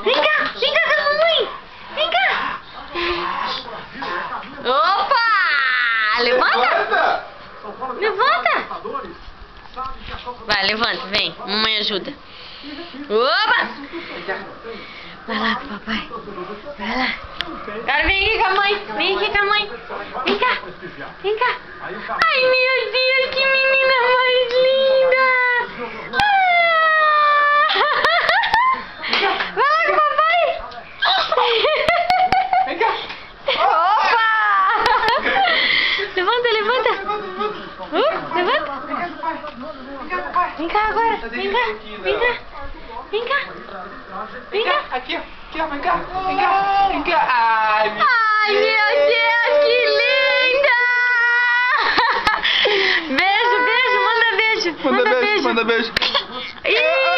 Vem cá com a mamãe. Vem cá. Opa! Levanta. Levanta. Vai, levanta, vem. Mamãe ajuda. Opa! Vai lá com o papai. Vai lá. Agora vem aqui com a mãe. Vem aqui com a mãe. Vem cá. Vem cá. Ai, meu Deus, que menina mais linda. Vai lá com o papai. Vem cá. Opa! Levanta, levanta. Levanta. Vem cá agora. Vem cá. Vem cá. Vem cá. Vem cá. Aqui, ó. Aqui, ó. Vem cá. Vem cá. Vem cá. Ai, meu Deus, que linda! Beijo, beijo, manda beijo. Manda beijo. Ih!